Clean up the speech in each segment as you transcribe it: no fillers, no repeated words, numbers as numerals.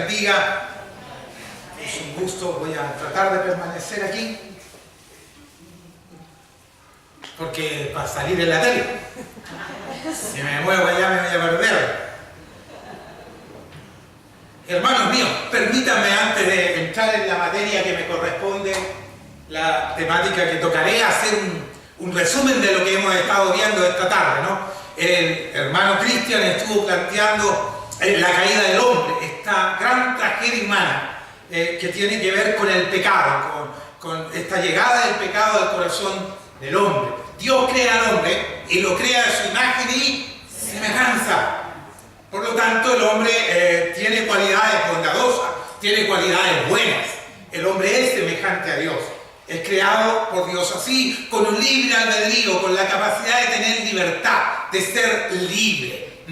bendiga. Es un gusto, voy a tratar de permanecer aquí, porque para salir en la tele, si me muevo allá me voy a perder. Hermanos míos, permítanme antes de entrar en la materia que me corresponde, la temática que tocaré, hacer un resumen de lo que hemos estado viendo esta tarde, ¿no? El hermano Cristian estuvo planteando la caída del hombre, esta gran tragedia humana que tiene que ver con el pecado, con esta llegada del pecado al corazón del hombre. Dios crea al hombre y lo crea a su imagen y semejanza. Por lo tanto, el hombre tiene cualidades bondadosas, tiene cualidades buenas. El hombre es semejante a Dios. Es creado por Dios así, con un libre albedrío, con la capacidad de tener libertad, de ser libre.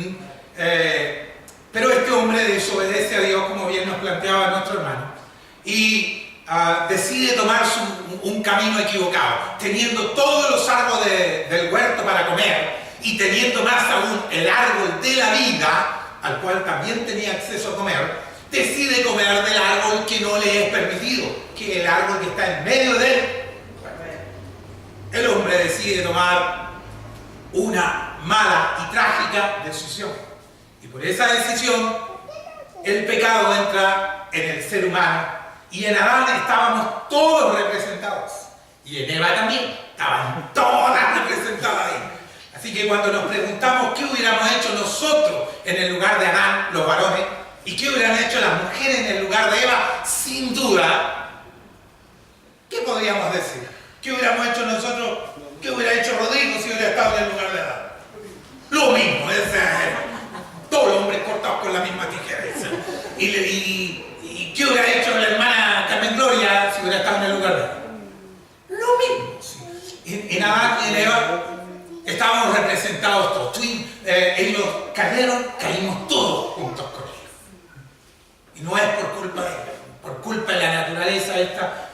Pero este hombre desobedece a Dios, como bien nos planteaba nuestro hermano, y decide tomar un camino equivocado, teniendo todos los árboles del huerto para comer, y teniendo más aún el árbol de la vida, al cual también tenía acceso a comer, decide comer del árbol que no le es permitido, que es el árbol que está en medio de él. El hombre decide tomar una mala y trágica decisión. Y por esa decisión, el pecado entra en el ser humano. Y en Adán estábamos todos representados. Y en Eva también. Estaban todas representadas ahí. Así que cuando nos preguntamos qué hubiéramos hecho nosotros en el lugar de Adán, los varones, y qué hubieran hecho las mujeres en el lugar de Eva, sin duda, ¿qué podríamos decir? ¿Qué hubiéramos hecho nosotros? ¿Qué hubiera hecho Rodrigo si hubiera estado en el lugar de Adán? Lo mismo, todos los hombres cortados con la misma tijera. ¿Y qué hubiera hecho la hermana Carmen Gloria si hubiera estado en el lugar de Adán? Lo mismo. Sí. En Adán y en Eva estábamos representados todos. Ellos cayeron, caímos todos juntos con ellos. Y no es por culpa de ellos, por culpa de la naturaleza esta,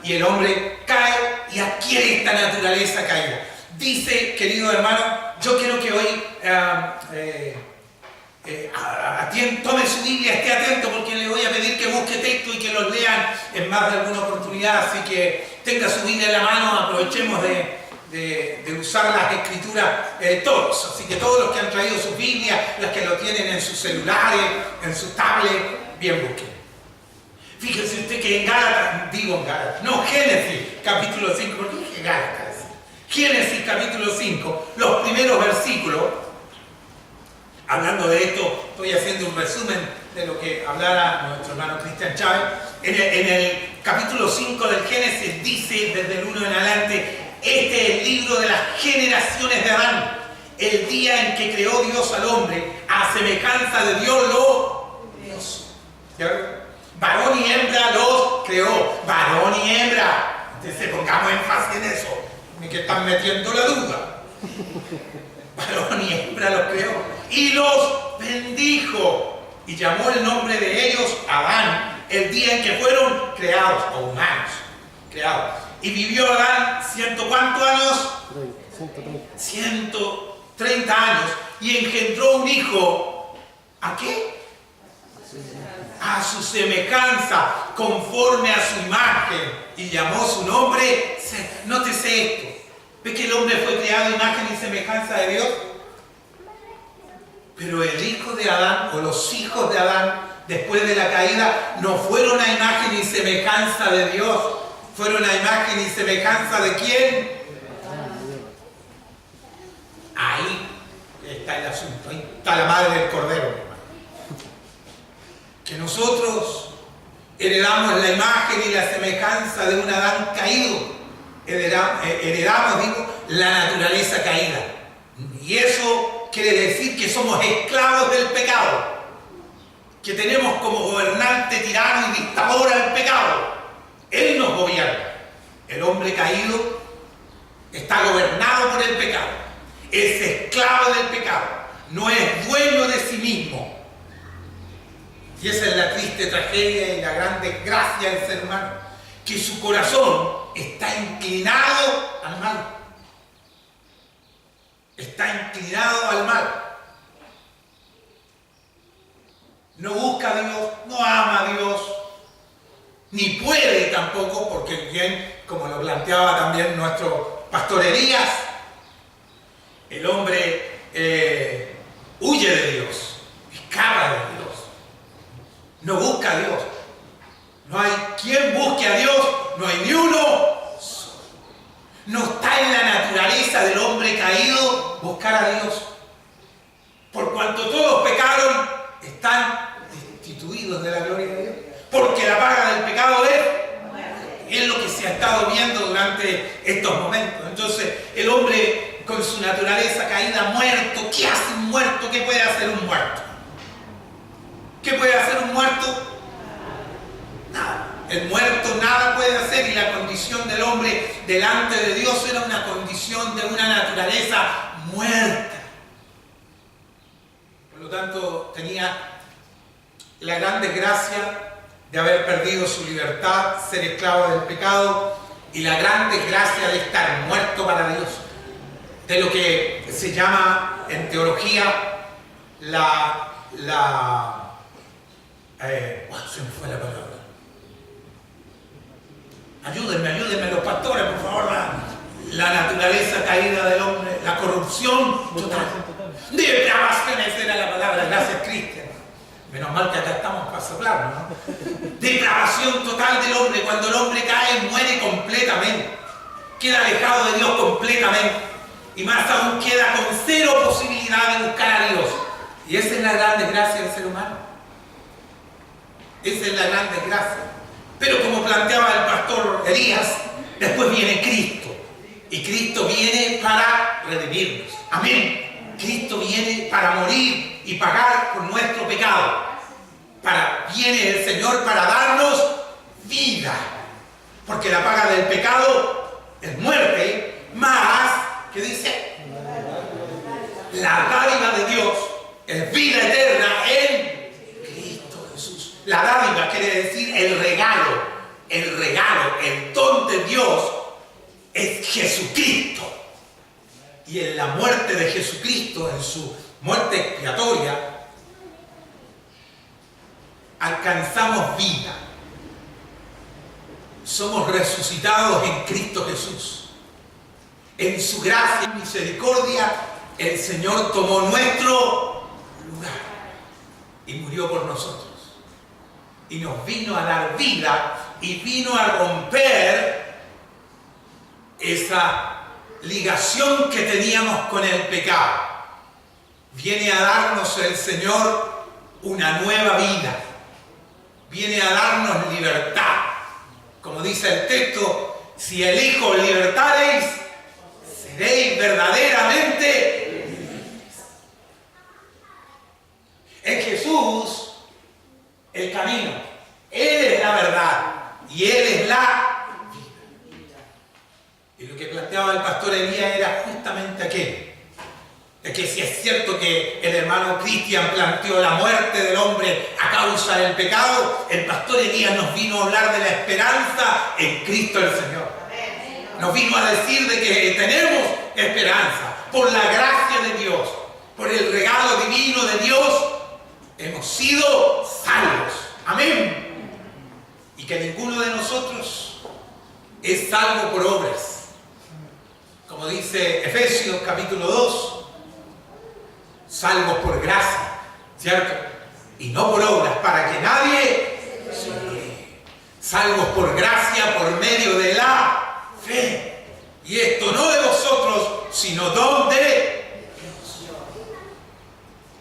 y el hombre cae y adquiere esta naturaleza caída. Dice, querido hermano, yo quiero que hoy tome su Biblia, esté atento, porque le voy a pedir que busque texto y que los lean en más de alguna oportunidad, así que tenga su Biblia en la mano, aprovechemos de usar las escrituras todos, así que todos los que han traído sus Biblias, los que lo tienen en sus celulares, en sus tablets, bien busquen. Fíjense usted que Génesis capítulo 5, ¿por qué dije Gálatas? Génesis capítulo 5, los primeros versículos, hablando de esto, estoy haciendo un resumen de lo que hablara nuestro hermano Cristian Chávez. En el capítulo 5 del Génesis dice, desde el 1 en adelante, este es el libro de las generaciones de Adán, el día en que creó Dios al hombre, a semejanza de Dios lo creó. Varón y hembra los creó, varón y hembra. Entonces pongamos énfasis en eso, ni que están metiendo la duda. Varón y hembra los creó y los bendijo y llamó el nombre de ellos Adán, el día en que fueron creados, o humanos, creados. Y vivió Adán ¿cuántos años? 130 años, y engendró un hijo. ¿A qué? A su semejanza, conforme a su imagen, y llamó su nombre. Nótese esto. ¿Ve que el hombre fue creado a imagen y semejanza de Dios? Pero el hijo de Adán, o los hijos de Adán, después de la caída, no fueron a imagen y semejanza de Dios. ¿Fueron a imagen y semejanza de quién? Ahí está el asunto, ahí está la madre del cordero, mi hermano. Que nosotros heredamos la imagen y la semejanza de un Adán caído. Heredamos, la naturaleza caída. Y eso quiere decir que somos esclavos del pecado. Que tenemos como gobernante, tirano y dictador al pecado. Él nos gobierna. El hombre caído está gobernado por el pecado. Es esclavo del pecado. No es dueño de sí mismo. Y esa es la triste tragedia y la gran desgracia del ser humano. Que su corazón está inclinado al mal. Está inclinado al mal. No busca a Dios, no ama ni puede tampoco, porque bien, como lo planteaba también nuestro pastor Elías, el hombre huye de Dios, escapa de Dios, no busca a Dios. No hay quien busque a Dios, no hay ni uno solo. No está en la naturaleza del hombre caído buscar a Dios. Por cuanto todos pecaron, están destituidos de la gloria de Dios. Porque la paga del pecado es lo que se ha estado viendo durante estos momentos. Entonces, el hombre con su naturaleza caída, muerto. ¿Qué hace un muerto? ¿Qué puede hacer un muerto? ¿Qué puede hacer un muerto? Nada. El muerto nada puede hacer, y la condición del hombre delante de Dios era una condición de una naturaleza muerta. Por lo tanto, tenía la gran desgracia de haber perdido su libertad, ser esclavo del pecado, y la gran desgracia de estar muerto para Dios, de lo que se llama en teología se me fue la palabra. Ayúdenme los pastores, por favor. La naturaleza caída del hombre, la corrupción total. Depravación, esa era la palabra, gracias Cristian. Menos mal que acá estamos para soplarnos, ¿no? Depravación total del hombre. Cuando el hombre cae, muere completamente. Queda alejado de Dios completamente. Y más aún queda con cero posibilidad de buscar a Dios. Y esa es la gran desgracia del ser humano. Esa es la gran desgracia. Pero como planteaba el pastor Elías, después viene Cristo. Y Cristo viene para redimirnos. Amén. Cristo viene para morir y pagar por nuestro pecado. Viene el Señor para darnos vida. Porque la paga del pecado es muerte, más, ¿qué dice? La dádiva de Dios es vida eterna en Cristo Jesús. La dádiva quiere decir el regalo, el don de Dios es Jesucristo. Y en la muerte de Jesucristo, en su muerte expiatoria, alcanzamos vida. Somos resucitados en Cristo Jesús. En su gracia y misericordia, el Señor tomó nuestro lugar y murió por nosotros. Y nos vino a dar vida y vino a romper esa ligación que teníamos con el pecado. Viene a darnos el Señor una nueva vida. Viene a darnos libertad. Como dice el texto, si el Hijo libertareis, seréis verdaderamente libres. En Jesús, el camino. Él es la verdad y Él es la vida. Y lo que planteaba el pastor Elías era justamente aquello. Es que si es cierto que el hermano Cristian planteó la muerte del hombre a causa del pecado, el pastor Elías nos vino a hablar de la esperanza en Cristo el Señor. Nos vino a decir de que tenemos esperanza por la gracia de Dios, por el regalo divino de Dios, hemos sido salvos. Amén. Y que ninguno de nosotros es salvo por obras. Como dice Efesios capítulo 2, salvos por gracia, ¿cierto? Y no por obras, para que nadie se gloríe. Salvos por gracia, por medio de la fe. Y esto no de vosotros, sino don de Dios.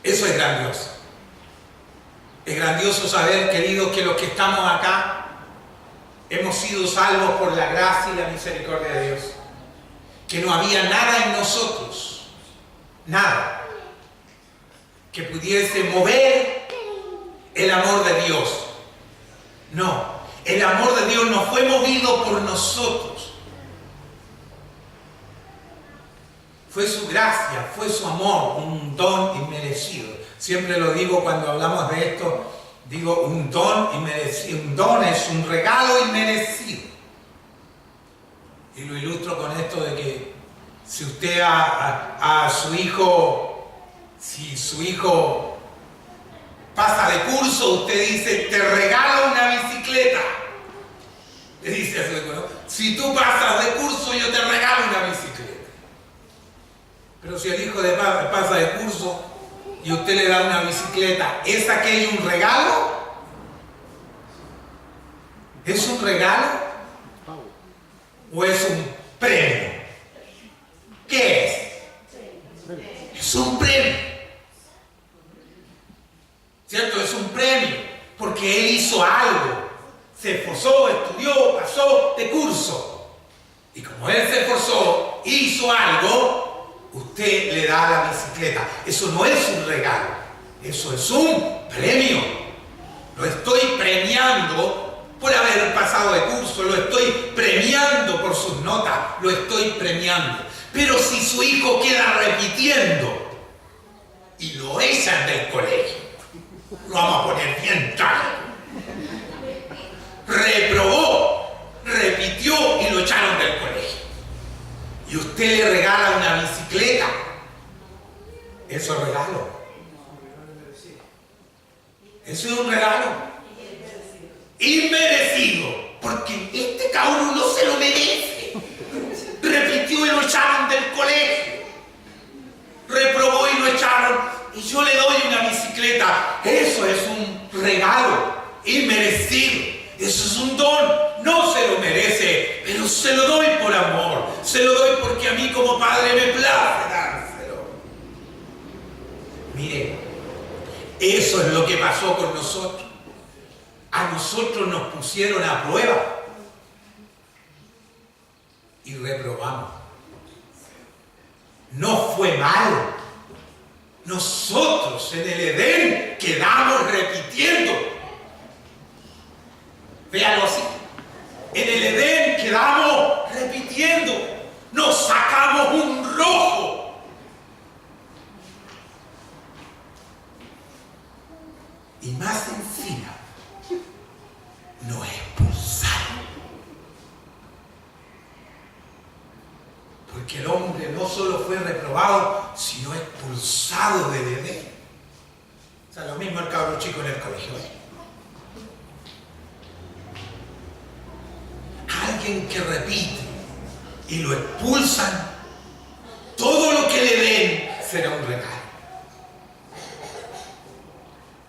Eso es grandioso. Es grandioso saber, queridos, que los que estamos acá hemos sido salvos por la gracia y la misericordia de Dios. Que no había nada en nosotros, nada, que pudiese mover el amor de Dios. No, el amor de Dios no fue movido por nosotros. Fue su gracia, fue su amor, un don inmerecido. Siempre lo digo cuando hablamos de esto, digo un don inmerecido. Un don es un regalo inmerecido. Y lo ilustro con esto de que si usted a su hijo, si su hijo pasa de curso, usted dice, te regalo una bicicleta. Le dice a su hijo, ¿no? Si tú pasas de curso, yo te regalo una bicicleta. Pero si el hijo de padre pasa de curso y usted le da una bicicleta, ¿es aquello un regalo? ¿Es un regalo? ¿O es un premio? ¿Qué es? Es un premio. ¿Cierto? Es un premio. Porque él hizo algo. Se esforzó, estudió, pasó de curso. Y como él se esforzó, hizo algo, usted le da la bicicleta. Eso no es un regalo. Eso es un premio. Lo estoy premiando por haber pasado de curso. Lo estoy premiando por sus notas. Lo estoy premiando. Pero si su hijo queda repitiendo y lo echan del colegio, lo vamos a poner bien claro. Reprobó, repitió y lo echaron del colegio. Y usted le regala una bicicleta. Eso es regalo. Eso es un regalo. Inmerecido. Porque este cabrón no se lo merece. Repitió y lo echaron del colegio. Reprobó y lo echaron. Y yo le doy una bicicleta. Eso es un regalo inmerecido. Eso es un don. No se lo merece, pero se lo doy por amor. Se lo doy porque a mí como padre me place dárselo. Mire, eso es lo que pasó con nosotros. A nosotros nos pusieron a prueba y reprobamos. No fue malo. Nosotros en el Edén quedamos repitiendo. Véalo así. En el Edén quedamos repitiendo. Nos sacamos un rojo. Y más encima, nos expulsaron. Porque el hombre no solo fue reprobado, sino expulsado del Edén. O sea, lo mismo el cabro chico en el colegio. Alguien que repite y lo expulsan, todo lo que le den será un regalo.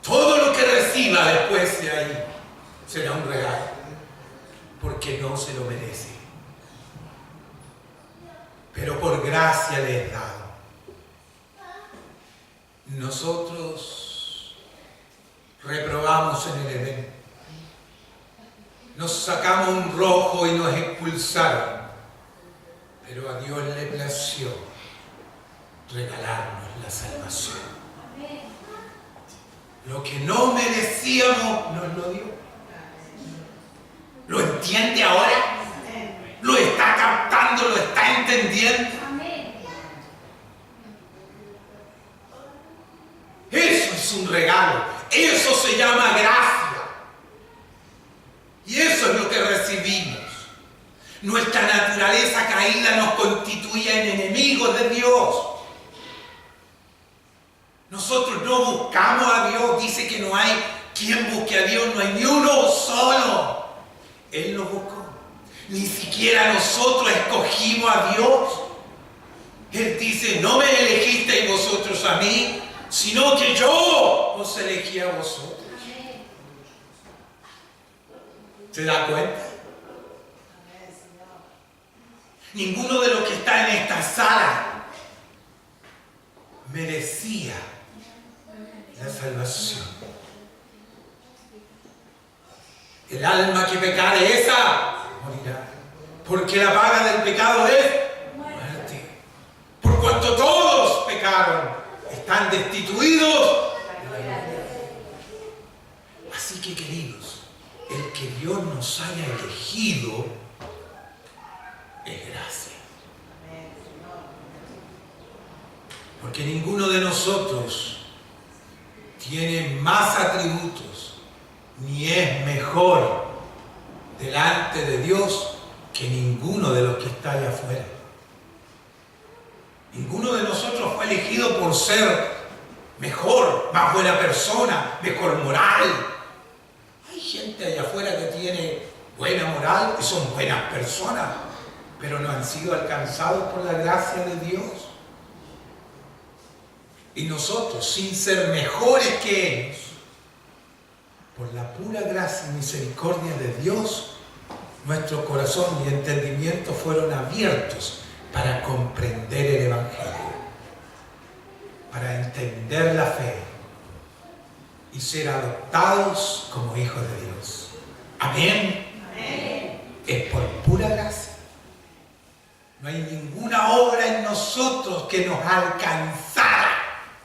Todo lo que reciba después de ahí será un regalo, porque no se lo merece. Pero por gracia le es dado. Nosotros reprobamos en el Edén. Nos sacamos un rojo y nos expulsaron. Pero a Dios le plació regalarnos la salvación. Lo que no merecíamos nos lo dio. ¿Lo entiende ahora? ¿Lo está captando? ¿Lo está entendiendo? Eso es un regalo. Eso se llama gracia. Y eso es lo que recibimos. Nuestra naturaleza caída nos constituía en enemigos de Dios. Nosotros no buscamos a Dios. Dice que no hay quien busque a Dios. No hay ni uno solo. Él nos buscó. Ni siquiera nosotros escogimos a Dios. Él dice, no me elegisteis vosotros a mí, sino que yo os elegí a vosotros. ¿Se da cuenta? Ninguno de los que está en esta sala merecía la salvación. El alma que pecare, esa morirá. Porque la paga del pecado es muerte. Por cuanto todos pecaron, están destituidos de la gloria. Así que, queridos, el que Dios nos haya elegido es gracia. Porque ninguno de nosotros tiene más atributos ni es mejor delante de Dios que ninguno de los que está allá afuera. Ninguno de nosotros fue elegido por ser mejor, más buena persona, mejor moral. Hay gente allá afuera que tiene buena moral y son buenas personas, pero no han sido alcanzados por la gracia de Dios. Y nosotros, sin ser mejores que ellos, por la pura gracia y misericordia de Dios, nuestro corazón y entendimiento fueron abiertos para comprender el Evangelio, para entender la fe y ser adoptados como hijos de Dios. Amén. Amén. Es por pura gracia. No hay ninguna obra en nosotros que nos alcanzara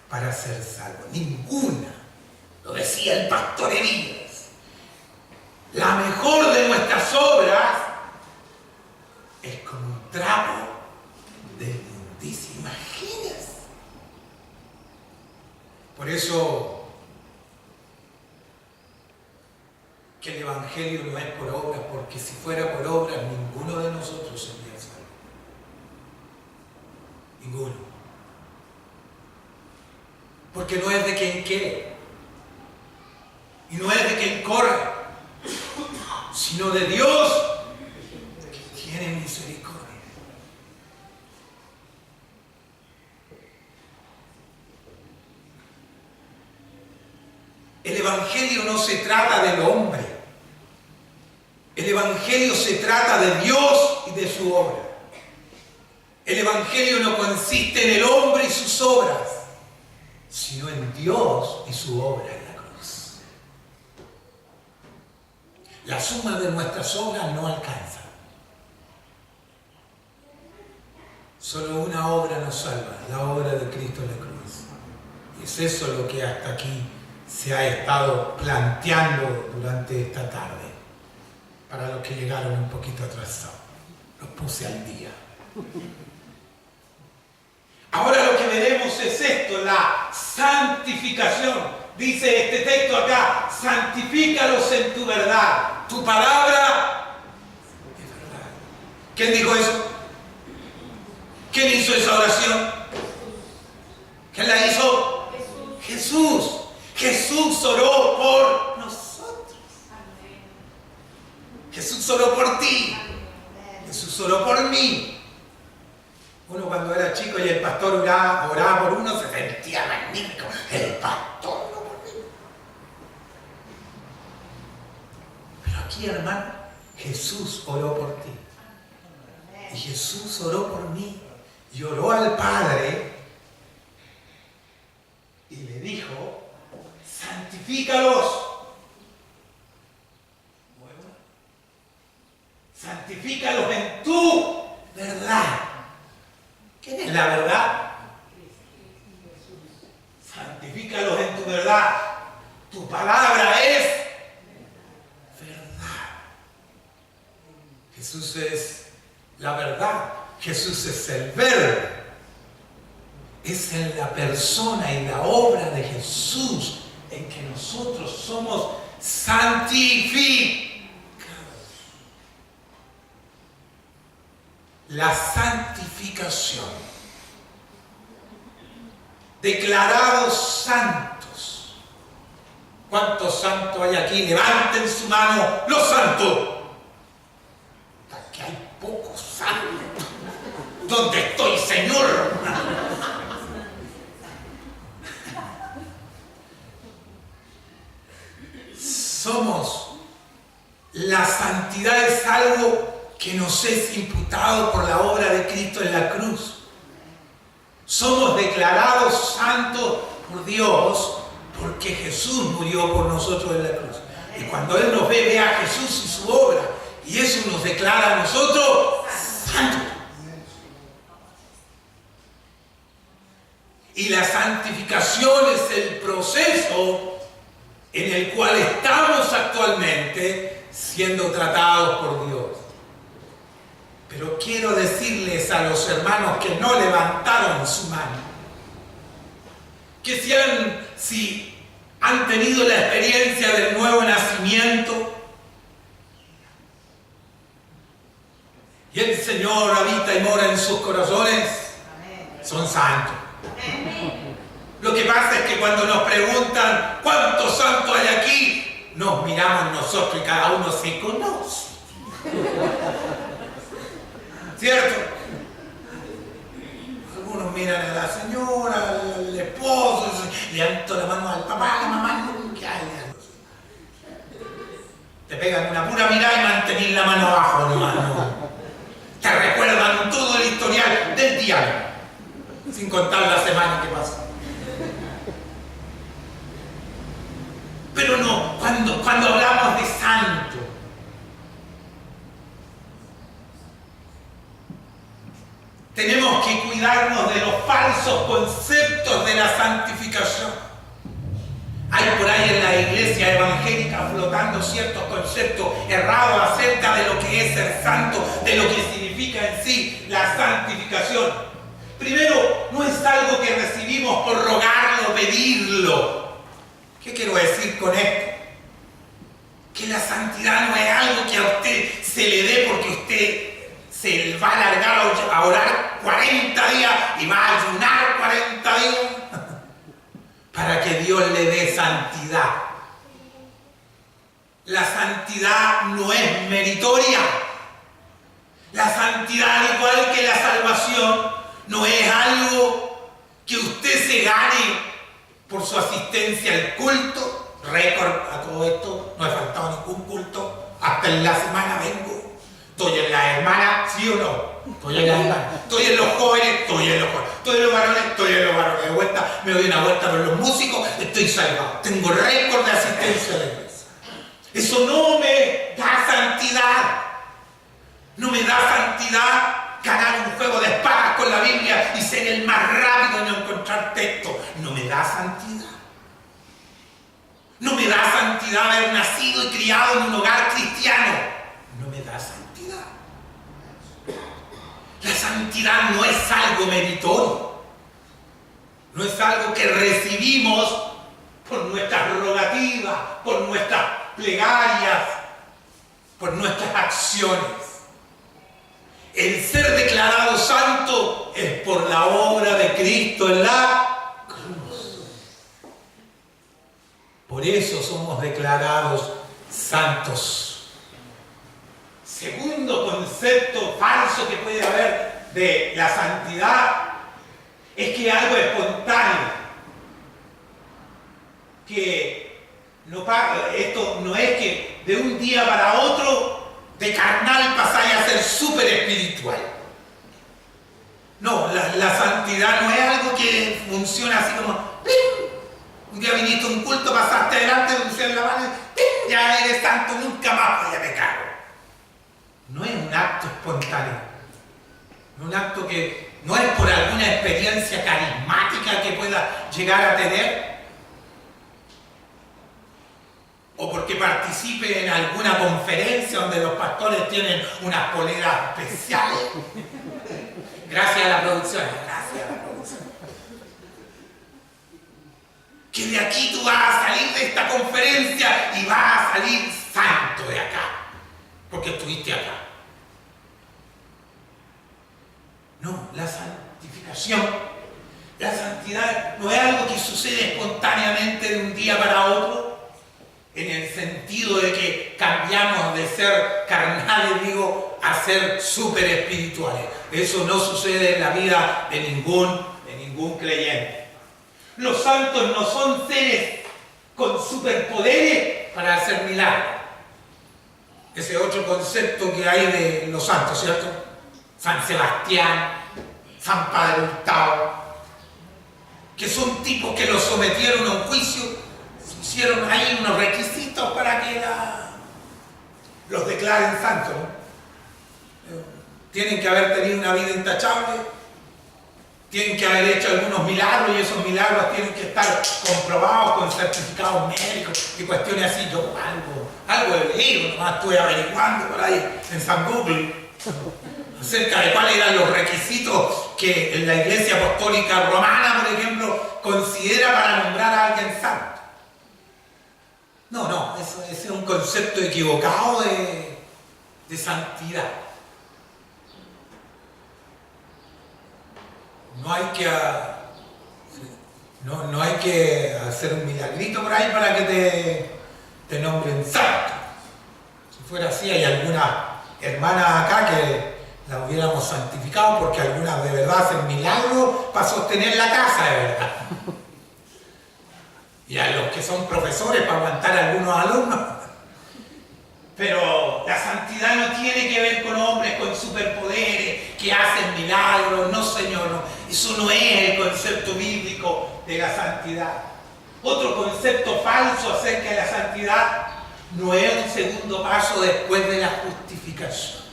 para ser salvos. Ninguna. Lo decía el pastor Elías. La mejor de nuestras obras es como un trapo de inmundicia. Imagínense. Por eso que el Evangelio no es por obras, porque si fuera por obras, ninguno de nosotros sería salvo. Ninguno. Porque no es de quien quiere. Y no es de quien corre, sino de Dios que tiene misericordia. El Evangelio no se trata del hombre. El Evangelio se trata de Dios y de su obra. El Evangelio no consiste en el hombre y sus obras, sino en Dios y su obra en la cruz. La suma de nuestras obras no alcanza. Solo una obra nos salva, la obra de Cristo en la cruz. Y es eso lo que hasta aquí se ha estado planteando durante esta tarde. Para los que llegaron un poquito atrasados, los puse al día. Ahora lo que veremos es esto, la santificación. Dice este texto acá, santifícalos en tu verdad. Tu palabra es verdad. ¿Quién dijo eso? ¿Quién hizo esa oración? ¿Quién la hizo? Jesús. Jesús oró por nosotros. Jesús oró por ti. Jesús oró por mí. Uno cuando era chico y el pastor oraba por uno se sentía magnífico. El pastor oró por mí. Pero aquí, hermano, Jesús oró por ti. Y Jesús oró por mí. Y oró al Padre y le dijo, santifícalos. Bueno, santifícalos en tu verdad. ¿Quién es la verdad? Santifícalos en tu verdad. Tu palabra es verdad. Jesús es la verdad. Jesús es el verbo. Es en la persona y la obra de Jesús en que nosotros somos santificados. La santificación. Declarados santos. ¿Cuántos santos hay aquí? Levanten su mano los santos. Aquí hay pocos santos. ¿Dónde estoy, Señor? Somos, la santidad es algo que nos es imputado por la obra de Cristo en la cruz. Somos declarados santos por Dios porque Jesús murió por nosotros en la cruz. Y cuando Él nos ve a Jesús y su obra, y eso nos declara a nosotros santos. Y la santificación es el proceso en el cual estamos actualmente siendo tratados por Dios. Pero quiero decirles a los hermanos que no levantaron su mano, que si han tenido la experiencia del nuevo nacimiento, y el Señor habita y mora en sus corazones, son santos. Lo que pasa es que cuando nos preguntan ¿cuántos santos hay aquí? Nos miramos nosotros y cada uno se conoce. ¿Cierto? Algunos miran a la señora, al esposo, levantan la mano al papá, a la mamá, ¿qué hay? Te pegan una pura mirada y mantenís la mano abajo nomás, ¿no? Te recuerdan todo el historial del diario, sin contar la semana que pasó. Pero no, cuando hablamos de santo, tenemos que cuidarnos de los falsos conceptos de la santificación. Hay por ahí en la iglesia evangélica flotando ciertos conceptos errados acerca de lo que es ser santo, de lo que significa en sí la santificación. Primero, no es algo que recibimos por rogarlo, pedirlo. ¿Qué quiero decir con esto? Que la santidad no es algo que a usted se le dé porque usted se va a alargar a orar 40 días y va a ayunar 40 días para que Dios le dé santidad. La santidad no es meritoria. La santidad, al igual que la salvación, no es algo que usted se gane por su asistencia al culto. Récord a todo esto, no he faltado ningún culto, hasta en la semana vengo. Estoy en las hermanas, ¿sí o no? Estoy en las hermanas. Estoy en los jóvenes, estoy en los jóvenes. Estoy en los varones, estoy en los varones. De vuelta, me doy una vuelta por los músicos, estoy salvado. Tengo récord de asistencia a la iglesia. Eso no me da santidad. No me da santidad ganar un juego de espadas con la Biblia y ser el más rápido en encontrar texto. No me da santidad. No me da santidad haber nacido y criado en un hogar cristiano. No me da santidad. La santidad no es algo meritorio. No es algo que recibimos por nuestras rogativas, por nuestras plegarias, por nuestras acciones. El ser declarado santo es por la obra de Cristo en la cruz. Por eso somos declarados santos. Segundo concepto falso que puede haber de la santidad es que es algo espontáneo. Que esto no es que de un día para otro de carnal pasáis a ser súper espiritual. No, la santidad no es algo que funciona así como ¡pim! Un día viniste a un culto, pasaste adelante, pusieron la mano y ¡pim! Ya eres santo, nunca más voy a pecar. No es un acto espontáneo. Un acto que no es por alguna experiencia carismática que pueda llegar a tener, o porque participe en alguna conferencia donde los pastores tienen unas poleras especiales. Gracias a la producción, gracias a la producción. Que de aquí tú vas a salir de esta conferencia y vas a salir santo de acá, porque estuviste acá. No, la santificación, la santidad no es algo que sucede espontáneamente de un día para otro, en el sentido de que cambiamos de ser carnales, a ser súper espirituales. Eso no sucede en la vida de ningún creyente. Los santos no son seres con superpoderes para hacer milagros. Ese es otro concepto que hay de los santos, ¿cierto? San Sebastián, San Padre Hurtado, que son tipos que los sometieron a un juicio, hicieron ahí unos requisitos para que los declaren santos, ¿no? Tienen que haber tenido una vida intachable, tienen que haber hecho algunos milagros y esos milagros tienen que estar comprobados con certificados médicos y cuestiones así. Yo algo he leído, nomás estuve averiguando por ahí en San Google acerca de cuáles eran los requisitos que la Iglesia Apostólica Romana, por ejemplo, considera para nombrar a alguien santo. No, ese es un concepto equivocado de santidad. No hay que hacer un milagrito por ahí para que te nombren santo. Si fuera así, hay algunas hermanas acá que las hubiéramos santificado porque algunas de verdad hacen milagros para sostener la casa de verdad. Y a los que son profesores para aguantar a algunos alumnos. Pero la santidad no tiene que ver con hombres con superpoderes que hacen milagros. No, Señor, no. Eso no es el concepto bíblico de la santidad. Otro concepto falso acerca de la santidad: no es un segundo paso después de la justificación.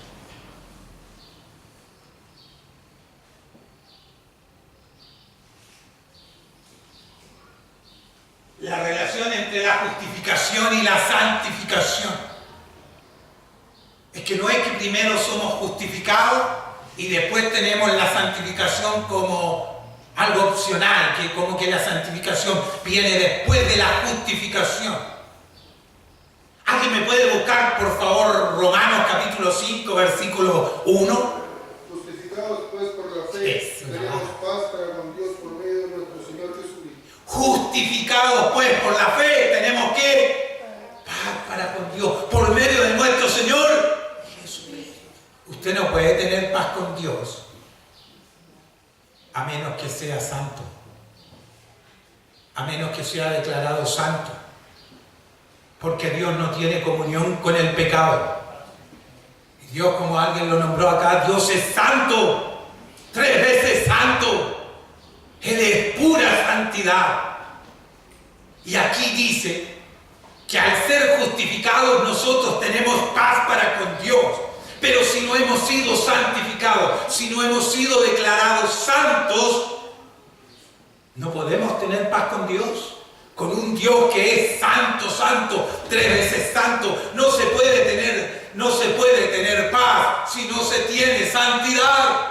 La relación entre la justificación y la santificación es que no es que primero somos justificados y después tenemos la santificación como algo opcional, que como que la santificación viene después de la justificación. ¿Alguien me puede buscar, por favor, Romanos capítulo 5, versículo 1? Justificados pues por la fe, tenemos paz para con Dios por medio de nuestro Señor Jesucristo. Justificados pues por la fe, tenemos que paz para con Dios por medio de nuestro Señor Jesucristo. Usted no puede tener paz con Dios a menos que sea santo, a menos que sea declarado santo, porque Dios no tiene comunión con el pecado. Y Dios, como alguien lo nombró acá, Dios es santo, 3 veces santo. Él es pura santidad. Y aquí dice que al ser justificados nosotros tenemos paz para con Dios. Pero si no hemos sido santificados, si no hemos sido declarados santos, no podemos tener paz con Dios. Con un Dios que es santo, santo, 3 veces santo, no se puede tener paz si no se tiene santidad.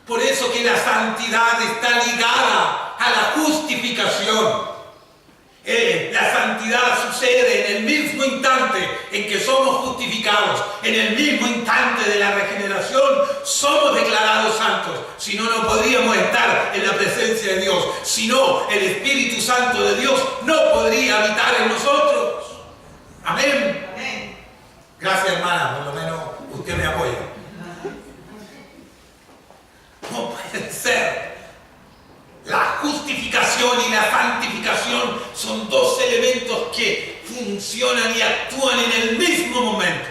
Por eso que la santidad está ligada a la justificación. La santidad sucede en el mismo instante en que somos justificados, en el mismo instante de la regeneración somos declarados santos. Si no, no podríamos estar en la presencia de Dios. Si no, el Espíritu Santo de Dios no podría habitar en nosotros. Amén. Amén. Gracias, hermana, por lo menos usted me apoya. No puede ser. La justificación y la santificación son 2 elementos que funcionan y actúan en el mismo momento.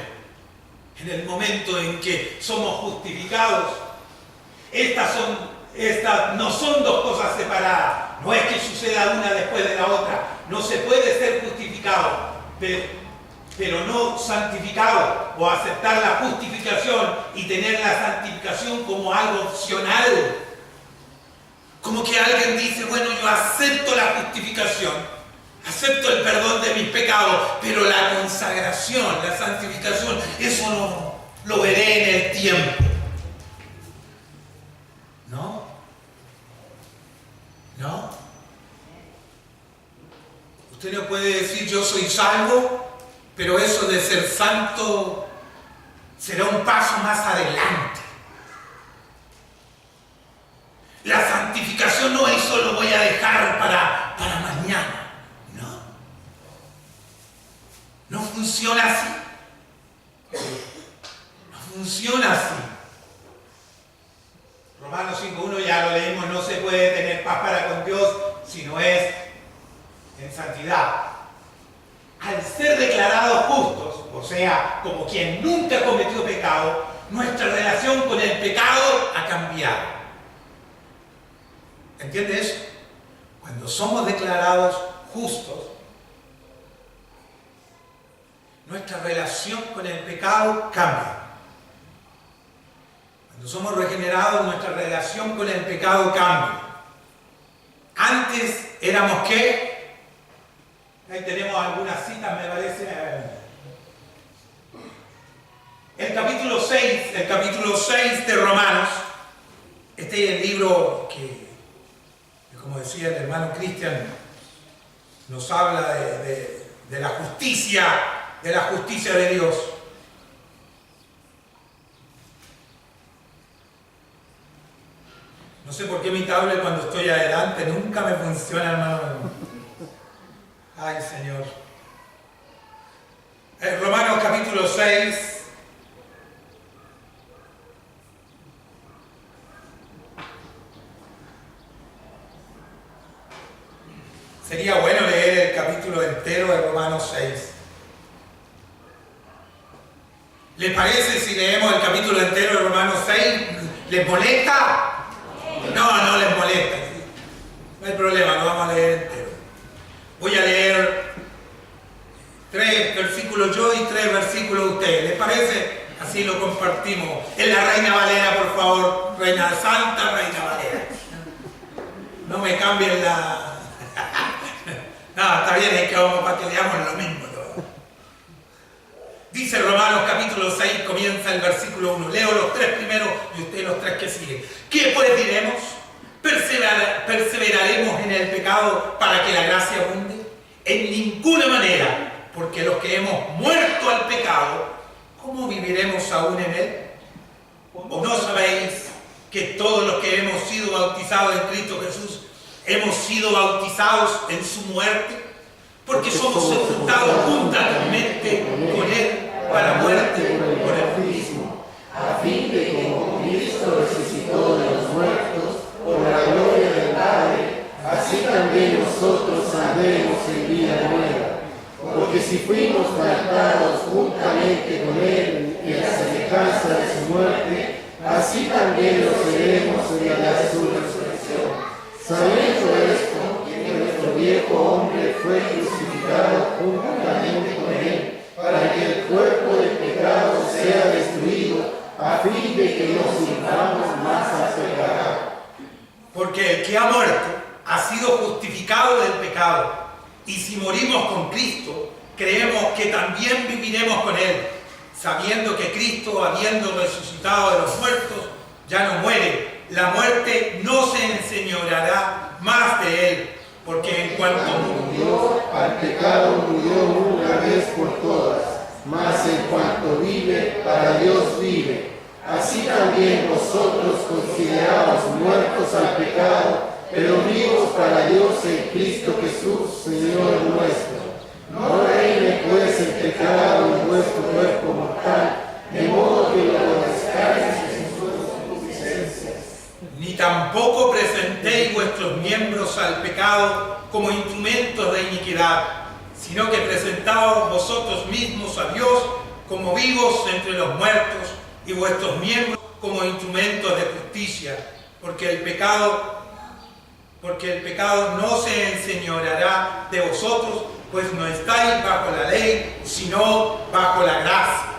En el momento en que somos justificados, estas no son 2 cosas separadas. No es que suceda una después de la otra. No se puede ser justificado, pero no santificado, o aceptar la justificación y tener la santificación como algo opcional. Como que alguien dice, bueno, yo acepto la justificación, acepto el perdón de mis pecados, pero la consagración, la santificación, eso no lo veré en el tiempo. ¿No? ¿No? Usted no puede decir yo soy salvo, pero eso de ser santo será un paso más adelante. La santificación no es solo voy a dejar para mañana. No funciona así. No funciona así. Romanos 5.1 ya lo leímos, no se puede tener paz para con Dios si no es en santidad. Al ser declarados justos, o sea, como quien nunca cometió pecado, nuestra relación con el pecado ha cambiado. ¿Entiende eso? Cuando somos declarados justos, nuestra relación con el pecado cambia. Cuando somos regenerados, nuestra relación con el pecado cambia. Antes éramos ¿qué? Ahí tenemos algunas citas, me parece. El capítulo 6 de Romanos. Este es el libro que, como decía el hermano Cristian, nos habla de la justicia de Dios. No sé por qué mi tablet cuando estoy adelante nunca me funciona, hermano. Ay, Señor. Romanos capítulo 6, Sería bueno leer el capítulo entero de Romanos 6. ¿Les parece si leemos el capítulo entero de Romanos 6? ¿Les molesta? No, no les molesta. No hay problema, lo vamos a leer entero. Voy a leer 3 versículos yo y 3 versículos ustedes. ¿Les parece? Así lo compartimos. En la Reina Valera, por favor. Reina Santa, Reina Valera. No me cambien la... No, está bien, es que vamos para que leamos lo mismo. ¿No? Dice Romanos capítulo 6, comienza el versículo 1. Leo los 3 primeros y ustedes los 3 que siguen. ¿Qué pues diremos? ¿Perseveraremos en el pecado para que la gracia abunde? En ninguna manera, porque los que hemos muerto al pecado, ¿cómo viviremos aún en él? ¿O no sabéis que todos los que hemos sido bautizados en Cristo Jesús hemos sido bautizados en su muerte? Porque somos sepultados juntamente con él para muerte por el mismo, a fin de que como Cristo resucitó de los muertos por la gloria del Padre, así también nosotros andemos en vida nueva. Porque si fuimos marcados juntamente con él en la semejanza de su muerte, así también lo seremos en la de su resurrección. Sabiendo esto, que nuestro viejo hombre fue crucificado juntamente con él, para que el cuerpo del pecado sea destruido, a fin de que no sirvamos más al pecado. Porque el que ha muerto ha sido justificado del pecado, y si morimos con Cristo, creemos que también viviremos con él, sabiendo que Cristo, habiendo resucitado de los muertos, ya no muere. La muerte no se enseñoreará más de él, porque en cuanto murió, al pecado murió una vez por todas, mas en cuanto vive, para Dios vive. Así también nosotros considerados muertos al pecado, pero vivos para Dios en Cristo Jesús, Señor nuestro. No reine pues el pecado en vuestro cuerpo mortal, de modo que lo obedezcáis en sus concupiscencias. Ni tampoco presentéis vuestros miembros al pecado como instrumentos de iniquidad, sino que presentaos vosotros mismos a Dios como vivos entre los muertos, y vuestros miembros como instrumentos de justicia, porque el pecado no se enseñoreará de vosotros, pues no estáis bajo la ley, sino bajo la gracia.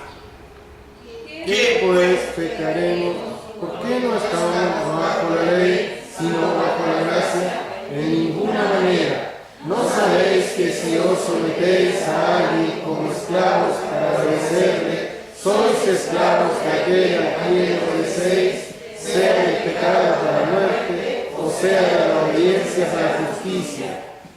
¿Qué pues pecaremos? ¿Por qué no estamos bajo la ley, sino bajo la gracia? En ninguna manera. ¿No sabéis que si os sometéis a alguien como esclavos para obedecerle, sois esclavos de aquel a quien obedecéis, sea del pecado para la muerte, o sea de la obediencia para la justicia?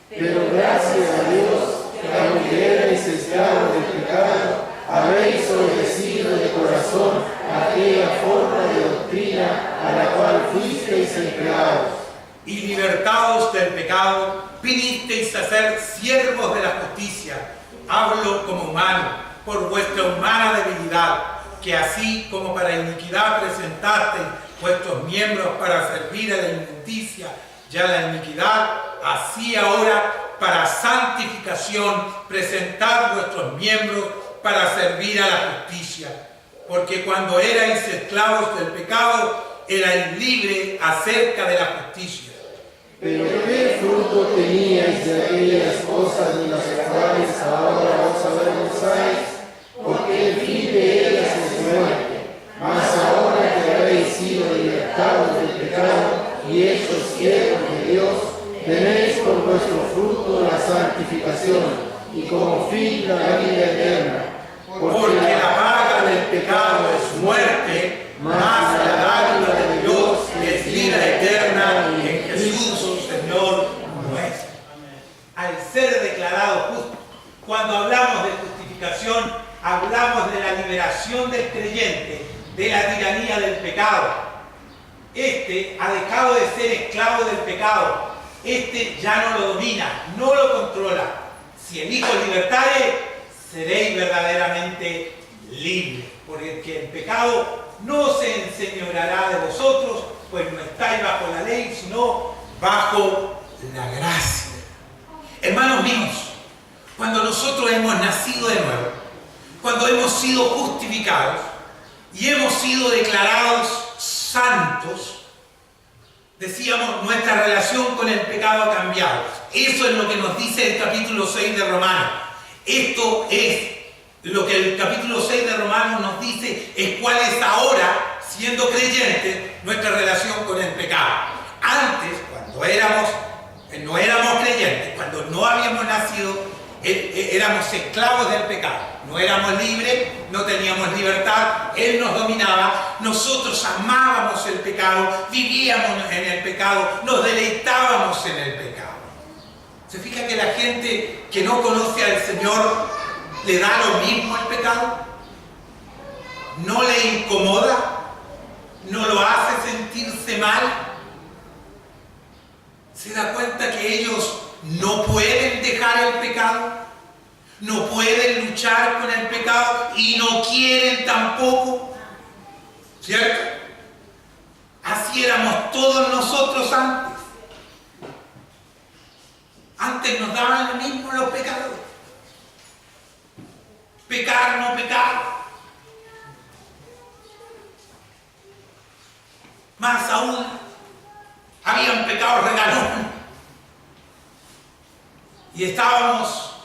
Pero gracias a Dios, que aunque erais esclavos del pecado, habéis obedecido de corazón aquella forma de doctrina a la cual fuisteis empleados. Y libertados del pecado, vinisteis a ser siervos de la justicia. Hablo como humano, por vuestra humana debilidad, que así como para iniquidad presentasteis vuestros miembros para servir a la injusticia y a la iniquidad, así ahora para santificación presentad vuestros miembros para servir a la justicia. Porque cuando erais esclavos del pecado, erais libres acerca de la justicia. Pero ¿qué fruto teníais de aquellas cosas de las cuales ahora os avergonzáis? Porque el fin de ellas es muerte. Mas ahora que habéis sido libertados del pecado y hechos siervos de Dios, tenéis por vuestro fruto la santificación y como fin la vida eterna. Porque la paga del pecado es muerte, mas la dádiva de Dios es vida eterna en Jesús, Señor nuestro. Al ser declarado justo, cuando hablamos de justificación, hablamos de la liberación del creyente de la tiranía del pecado. Este ha dejado de ser esclavo del pecado. Este ya no lo domina, no lo controla. Si el Hijo libertare, seréis verdaderamente libres, porque el pecado no se enseñoreará de vosotros, pues no estáis bajo la ley, sino bajo la gracia. Hermanos míos, cuando nosotros hemos nacido de nuevo, cuando hemos sido justificados y hemos sido declarados santos, decíamos, nuestra relación con el pecado ha cambiado. Eso es lo que nos dice el capítulo 6 de Romanos. Esto es lo que el capítulo 6 de Romanos nos dice, es cuál es ahora, siendo creyentes, nuestra relación con el pecado. Antes, cuando no éramos creyentes, cuando no habíamos nacido, éramos esclavos del pecado. No éramos libres, no teníamos libertad, Él nos dominaba, nosotros amábamos el pecado, vivíamos en el pecado, nos deleitábamos en el pecado. ¿Se fija que la gente que no conoce al Señor le da lo mismo el pecado? ¿No le incomoda? ¿No lo hace sentirse mal? ¿Se da cuenta que ellos no pueden dejar el pecado? ¿No pueden luchar con el pecado? Y no quieren tampoco. ¿Cierto? Así éramos todos nosotros antes. Antes nos daban lo mismo los pecados. Pecar, no pecar. Más aún, habían pecados regalones. Y estábamos,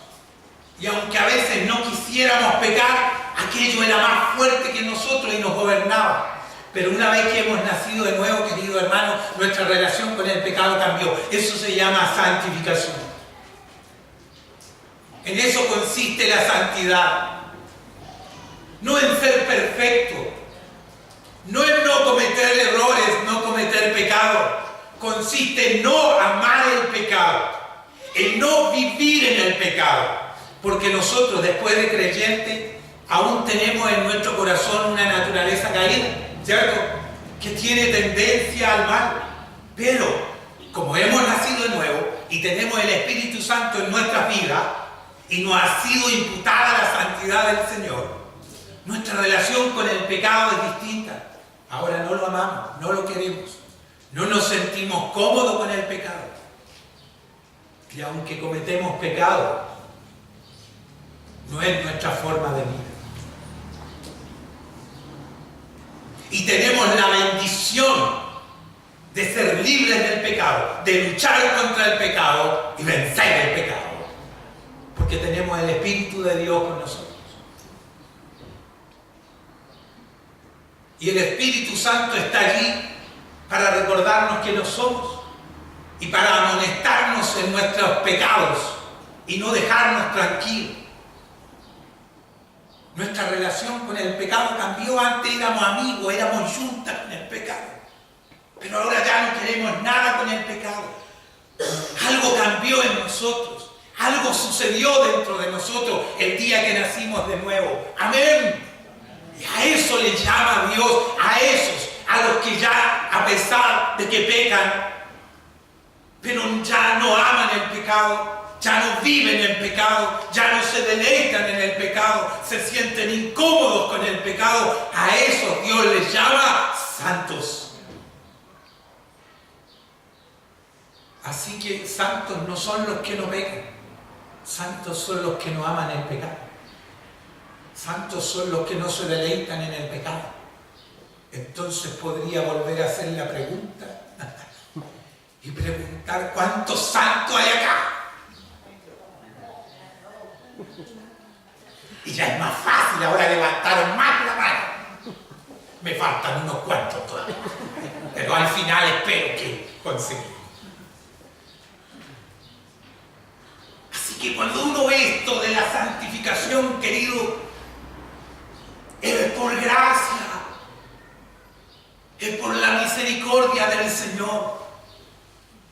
y aunque a veces no quisiéramos pecar, aquello era más fuerte que nosotros y nos gobernaba. Pero una vez que hemos nacido de nuevo, querido hermano, nuestra relación con el pecado cambió. Eso se llama santificación. En eso consiste la santidad. No en ser perfecto, no en no cometer errores, no cometer pecado. Consiste en no amar el pecado, en no vivir en el pecado. Porque nosotros, después de creyentes, aún tenemos en nuestro corazón una naturaleza caída, ¿cierto? Que tiene tendencia al mal. Pero, como hemos nacido de nuevo y tenemos el Espíritu Santo en nuestras vidas, y nos ha sido imputada la santidad del Señor, nuestra relación con el pecado es distinta. Ahora no lo amamos, no lo queremos, no nos sentimos cómodos con el pecado. Y aunque cometemos pecado, no es nuestra forma de vida. Y tenemos la bendición de ser libres del pecado, de luchar contra el pecado y vencer el pecado. Porque tenemos el Espíritu de Dios con nosotros. Y el Espíritu Santo está allí para recordarnos que lo somos y para amonestarnos en nuestros pecados y no dejarnos tranquilos. Nuestra relación con el pecado cambió. Antes éramos amigos, éramos juntas con el pecado. Pero ahora ya no queremos nada con el pecado. Algo cambió en nosotros. Algo sucedió dentro de nosotros el día que nacimos de nuevo. Amén. Y a eso le llama Dios, a esos, a los que ya, a pesar de que pecan, pero ya no aman el pecado, ya no viven el pecado, ya no se deleitan en el pecado, se sienten incómodos con el pecado, a esos Dios les llama santos. Así que santos no son los que no pecan. Santos son los que no aman el pecado. Santos son los que no se deleitan en el pecado. Entonces podría volver a hacer la pregunta y preguntar: ¿cuántos santos hay acá? Y ya es más fácil, ahora levantaron más la mano. Me faltan unos cuantos todavía, pero al final espero que conseguimos. Así que cuando uno ve esto de la santificación, querido, es por gracia, es por la misericordia del Señor.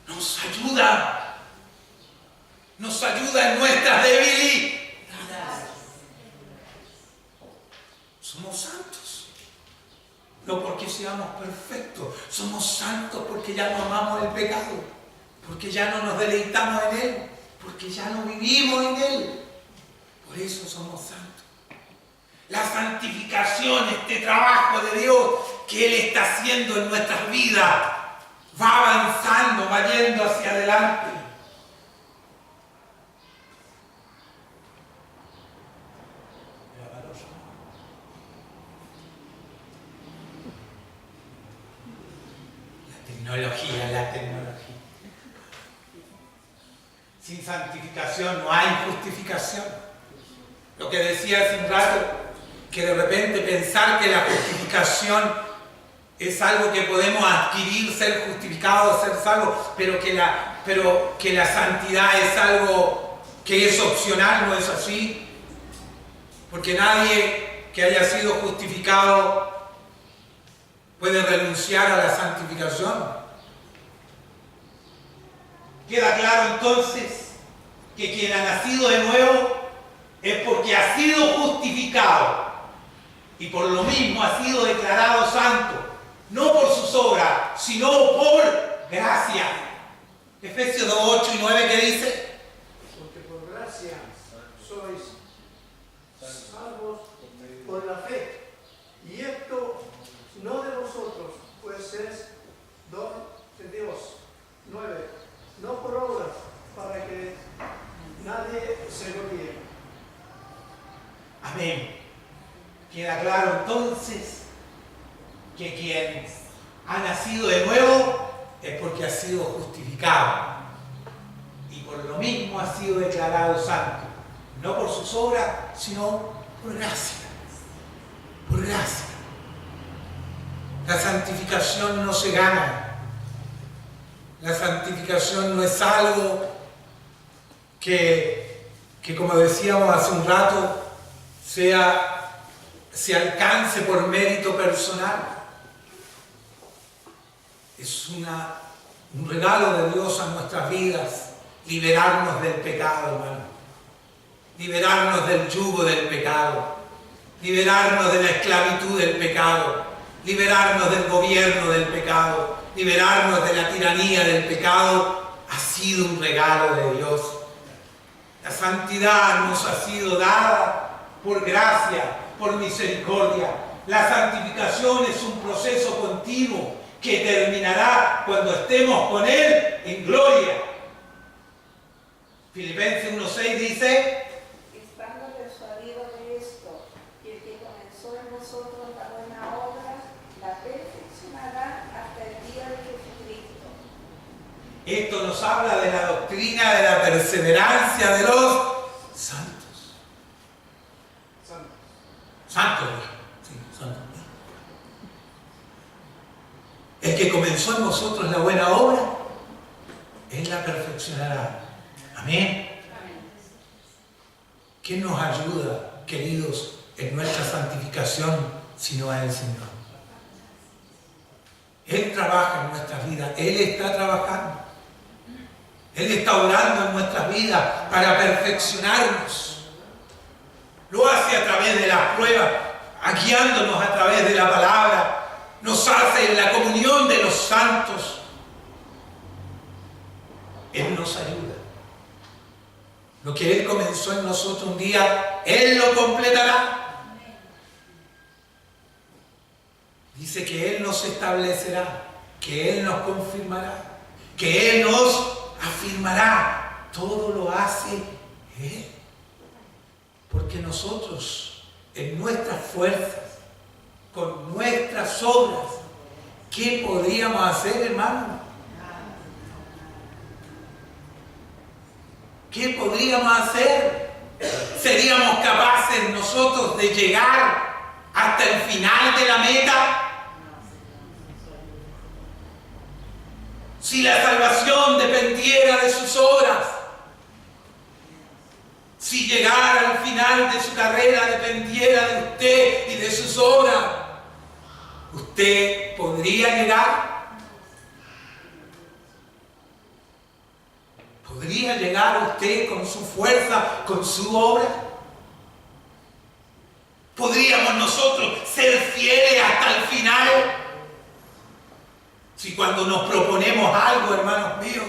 Nos ayuda en nuestras debilidades. Somos santos, no porque seamos perfectos, somos santos porque ya no amamos el pecado, porque ya no nos deleitamos en él, porque ya no vivimos en él. Por eso somos santos. La santificación, este trabajo de Dios que Él está haciendo en nuestras vidas, va avanzando, va yendo hacia adelante. tecnología. Sin santificación no hay justificación. Lo que decía hace un rato, que de repente pensar que la justificación es algo que podemos adquirir, ser justificados, ser salvos, pero que la santidad es algo que es opcional, no es así. Porque nadie que haya sido justificado puede renunciar a la santificación. Queda claro entonces que quien ha nacido de nuevo es porque ha sido justificado y por lo mismo ha sido declarado santo, no por sus obras, sino por gracia. Efesios 2, 8 y 9, ¿qué dice? Porque por gracia sois salvos por la fe, y esto no de vosotros, pues es don de Dios. 9. No por obras, para que nadie se gloríe. Amén. Queda claro entonces que quien ha nacido de nuevo es porque ha sido justificado y por lo mismo ha sido declarado santo, no por sus obras, sino por gracia. Por gracia. La santificación no se gana. La santificación no es algo que como decíamos hace un rato, se alcance por mérito personal. Es un regalo de Dios a nuestras vidas, liberarnos del pecado, hermano. Liberarnos del yugo del pecado. Liberarnos de la esclavitud del pecado. Liberarnos del gobierno del pecado. Liberarnos de la tiranía del pecado. Ha sido un regalo de Dios. La santidad nos ha sido dada por gracia, por misericordia. La santificación es un proceso continuo que terminará cuando estemos con Él en gloria. Filipenses 1:6 dice: estando persuadido de esto, que el que comenzó en vosotros la buena obra, la perfeccionará hasta el día de Jesucristo. Esto nos habla de la doctrina de la perseverancia de los santos. Santos, sí, santos. El que comenzó en vosotros la buena obra, Él la perfeccionará. Amén. ¿Quién nos ayuda, queridos, en nuestra santificación, sino a el Señor? Él trabaja en nuestras vidas, Él está trabajando. Él está obrando en nuestras vidas para perfeccionarnos. Lo hace a través de las pruebas, guiándonos a través de la palabra. Nos hace en la comunión de los santos. Él nos ayuda. Lo que Él comenzó en nosotros un día, Él lo completará. Dice que Él nos establecerá, que Él nos confirmará, que Él nos afirmará. Todo lo hace Él. Porque nosotros, en nuestras fuerzas, con nuestras obras, ¿qué podríamos hacer, hermano? ¿Qué podríamos hacer? ¿Seríamos capaces nosotros de llegar hasta el final de la meta? Si la salvación dependiera de sus obras, si llegar al final de su carrera dependiera de usted y de sus obras, ¿usted podría llegar? ¿Podría llegar usted con su fuerza, con su obra? ¿Podríamos nosotros ser fieles hasta el final? Si cuando nos proponemos algo, hermanos míos,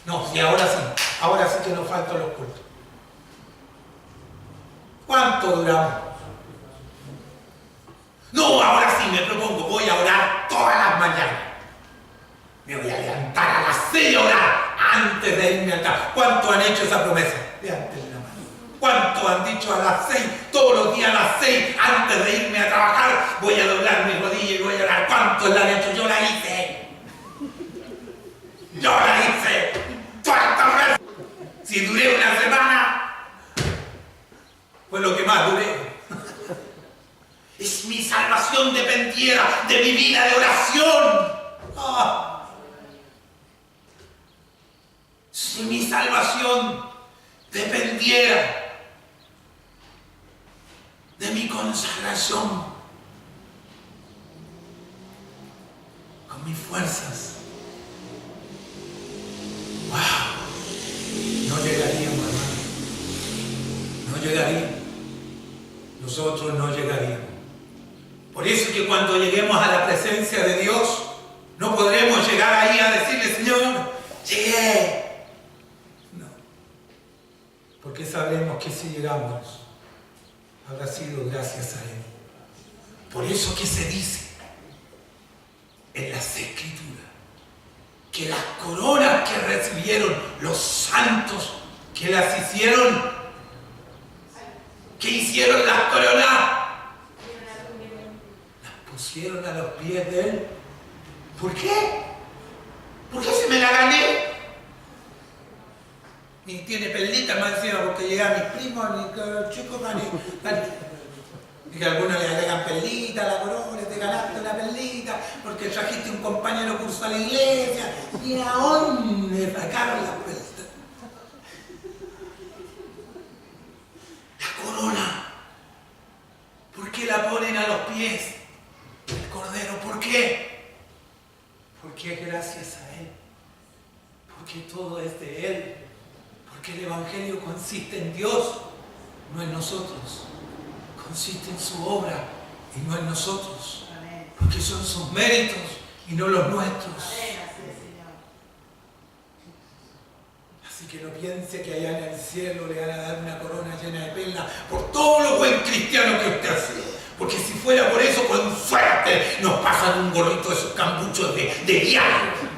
no, y ahora sí que nos faltan los cultos. ¿Cuánto duramos? No, ahora sí me propongo, voy a orar todas las mañanas. Me voy a levantar a las 6 horas antes de irme al trabajo. ¿Cuántos han hecho esa promesa? Levanten la mano. ¿Cuántos han dicho a las 6, todos los días a las 6, antes de irme a trabajar, voy a doblar mis rodillas y voy a orar? ¿Cuántos la han hecho? Yo la hice. Yo la hice cuántas veces. Si duré una semana, fue lo que más duré. Si mi salvación dependiera de mi vida de oración. Si mi salvación dependiera de mi consagración con mis fuerzas, no llegaríamos, hermano. No llegaríamos. Nosotros no llegaríamos. Por eso que cuando lleguemos a la presencia de Dios, no podremos llegar ahí a decirle, Señor, llegué. No. Porque sabremos que si llegamos, habrá sido gracias a Él. Por eso que se dice en las Escrituras que las coronas que recibieron los santos, que las hicieron, que hicieron las coronas, las pusieron a los pies de Él. ¿Por qué? ¿Por qué se me la gané? Ni tiene perlita más encima porque llega a mis primos, ni que los chicos y que algunos le agregan perlita a la corona, te ganaste una perlita porque trajiste un compañero curso a la iglesia. ¿Y a dónde sacaron las perlitas? La corona. ¿Por qué la ponen a los pies del Cordero? ¿Por qué? Porque es gracias a Él. Porque todo es de Él. Porque el Evangelio consiste en Dios, no en nosotros. Consiste en su obra y no en nosotros. Porque son sus méritos y no los nuestros. Así que no piense que allá en el cielo le van a dar una corona llena de perlas por todo lo buen cristiano que usted hace. Porque si fuera por eso, con suerte nos pasan un gorrito de esos cambuchos de diario.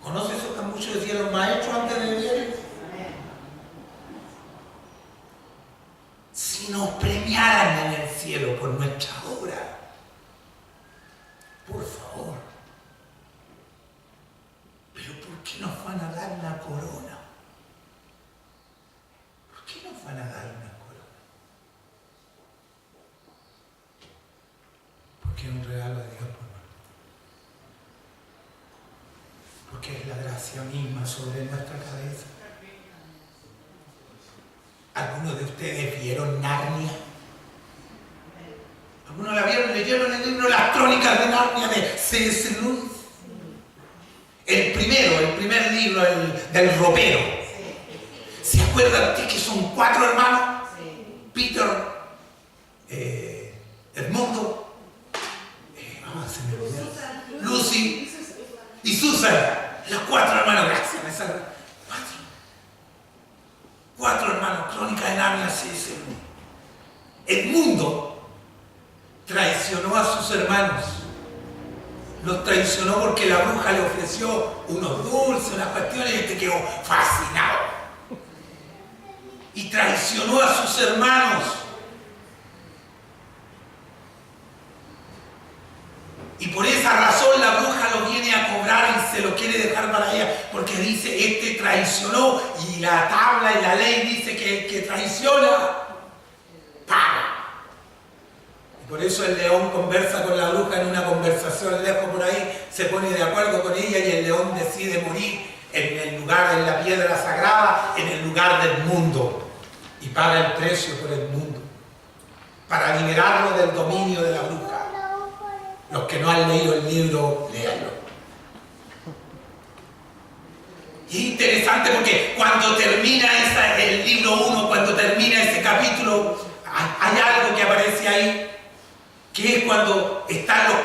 ¿Conoce esos cambuchos que decían los maestros antes de diario? Si nos premiaran en el cielo por nuestra obra, por favor. Pero ¿por qué nos van a dar una corona? ¿Por qué nos van a dar una corona? Porque es un regalo de Dios, hermano. Porque es la gracia misma sobre nuestra cabeza. ¿Algunos de ustedes vieron Narnia? ¿Algunos la vieron? ¿Leyeron el libro Las Crónicas de Narnia de C.S. Lewis? El primer libro, el del ropero. ¿Se acuerdan de que son 4 hermanos? Peter, Edmundo, se me olvidó, Lucy y Susan. Los 4 hermanos, gracias, me salvan. 4 hermanos, Crónica de Narnia, C.S. Lewis. Edmundo traicionó a sus hermanos. Los traicionó porque la bruja le ofreció unos dulces, unas cuestiones y este quedó fascinado. Y traicionó a sus hermanos. Y por esa razón la bruja lo viene a cobrar y se lo quiere dejar para ella, porque dice, este traicionó, y la tabla y la ley dice que el que traiciona, paga. Y por eso el león conversa con la bruja en una conversación lejos por ahí, se pone de acuerdo con ella y el león decide morir en el lugar, en la piedra sagrada, en el lugar del mundo. Y paga el precio por el mundo, para liberarlo del dominio de la bruja. Los que no han leído el libro, léanlo. Y es interesante porque cuando termina el libro 1, cuando termina ese capítulo, hay algo que aparece ahí, que es cuando están los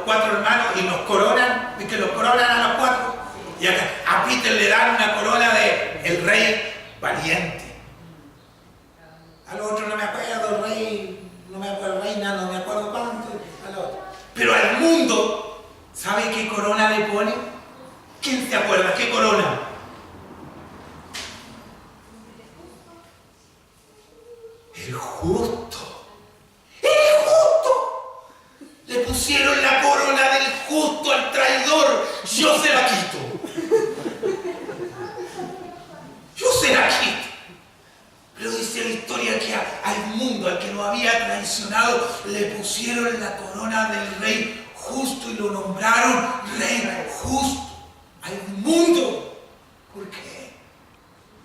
cuatro hermanos y los coronan, y que los coronan a los 4. Y a Peter le dan una corona de el rey valiente. Al otro no me acuerdo, reina, no me acuerdo cuánto, al otro. Pero al mundo, ¿sabe qué corona le pone? ¿Quién se acuerda? ¿Qué corona? El justo. ¡El justo! Le pusieron la corona del justo al traidor. yo se la quito. Yo se la quito. Pero dice la historia que al mundo, al que lo había traicionado, le pusieron la corona del rey justo y lo nombraron rey justo. Al mundo. ¿Por qué?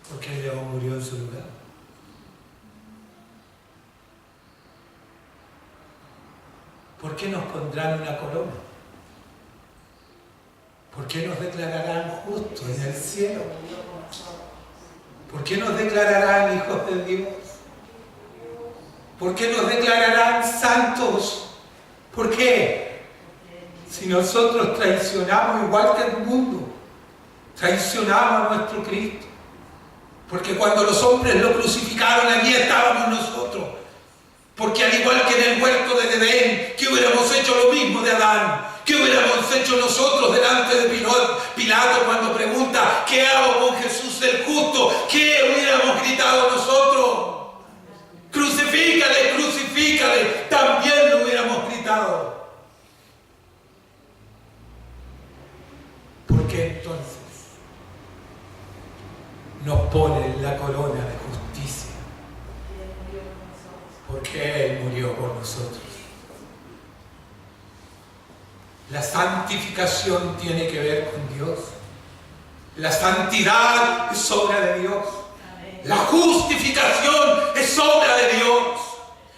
Porque el león murió en su lugar. ¿Por qué nos pondrán una corona? ¿Por qué nos declararán justos en el cielo? ¿Por qué nos declararán hijos de Dios? ¿Por qué nos declararán santos? ¿Por qué? Si nosotros traicionamos igual que el mundo, traicionamos a nuestro Cristo. Porque cuando los hombres lo crucificaron, allí estábamos nosotros. Porque al igual que en el huerto de Edén, que hubiéramos hecho lo mismo de Adán, que hubiéramos hecho nosotros delante de Pilato cuando pregunta, ¿qué hago con Jesús el justo? ¿Qué hubiéramos gritado nosotros? Crucifícale, crucifícale, también lo hubiéramos gritado. ¿Por qué entonces nos ponen la corona de justicia? Porque Él murió por nosotros. La santificación tiene que ver con Dios. La santidad es obra de Dios. La justificación es obra de Dios.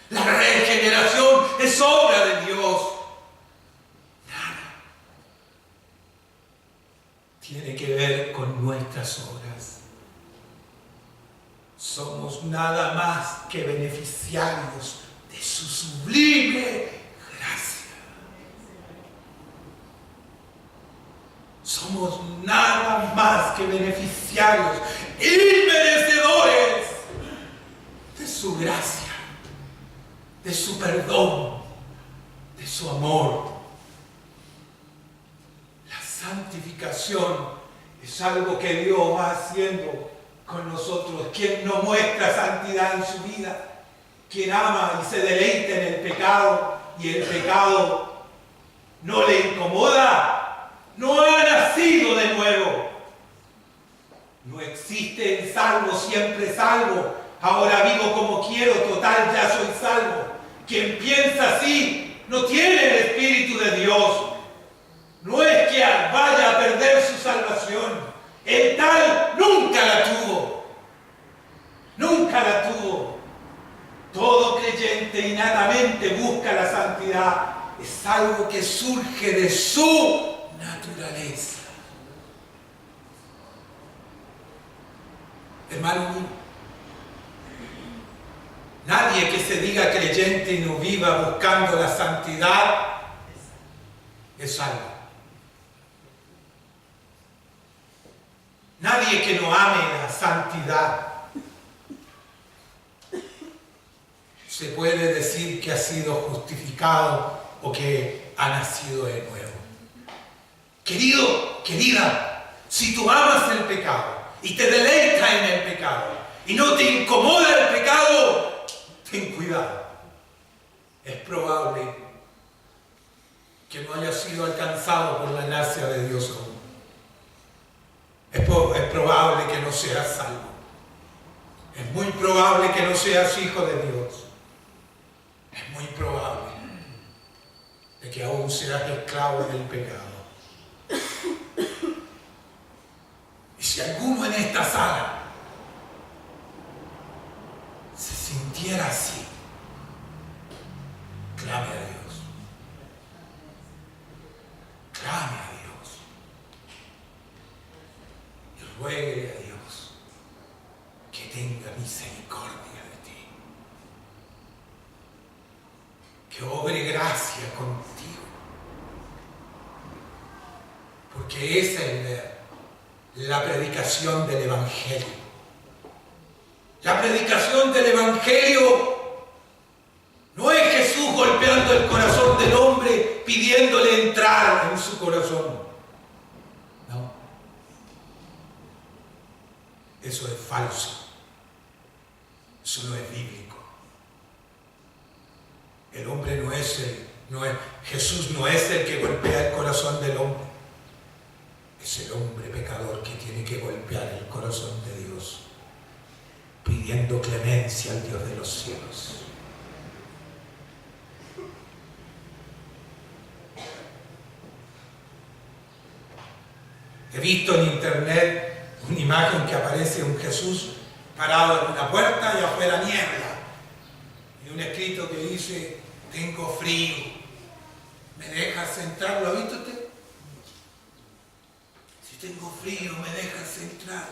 La regeneración es obra de Dios. Nada tiene que ver con nuestras obras. Somos nada más que beneficiarios de su sublime gracia. Somos nada más que beneficiarios y merecedores de su gracia, de su perdón, de su amor. La santificación es algo que Dios va haciendo con nosotros. Quien no muestra santidad en su vida, quien ama y se deleita en el pecado y el pecado no le incomoda, no ha nacido de nuevo. No existe el salvo, siempre salvo. Ahora vivo como quiero, total ya soy salvo. Quien piensa así no tiene el Espíritu de Dios. No es que vaya a perder su salvación. El tal nunca la tuvo. Nunca la tuvo. Todo creyente innatamente busca la santidad. Es algo que surge de su naturaleza. Hermano mío, nadie que se diga creyente y no viva buscando la santidad es salvo. Nadie que no ame la santidad se puede decir que ha sido justificado o que ha nacido de nuevo. Querido, querida, si tú amas el pecado y te deleitas en el pecado y no te incomoda el pecado, ten cuidado. Es probable que no hayas sido alcanzado por la gracia de Dios aún. Es probable que no seas salvo. Es muy probable que no seas hijo de Dios. Es muy probable de que aún seas esclavo del pecado. Y si alguno en esta sala se sintiera así, clame a Dios. Clame a Dios. Y ruegue a Dios que tenga misericordia de ti. Que obre gracia contigo. Porque esa es la predicación del Evangelio. La predicación del Evangelio no es Jesús golpeando el corazón del hombre pidiéndole entrar en su corazón. No. Eso es falso. Eso no es bíblico. El hombre Jesús no es el que golpea el corazón del hombre. es el hombre pecador que tiene que golpear el corazón de Dios, pidiendo clemencia al Dios de los cielos. He visto en internet una imagen que aparece un Jesús parado en una puerta y afuera niebla. Y un escrito que dice, tengo frío, ¿me dejas entrar? ¿Lo ha visto usted? Si tengo frío, ¿me dejas entrar?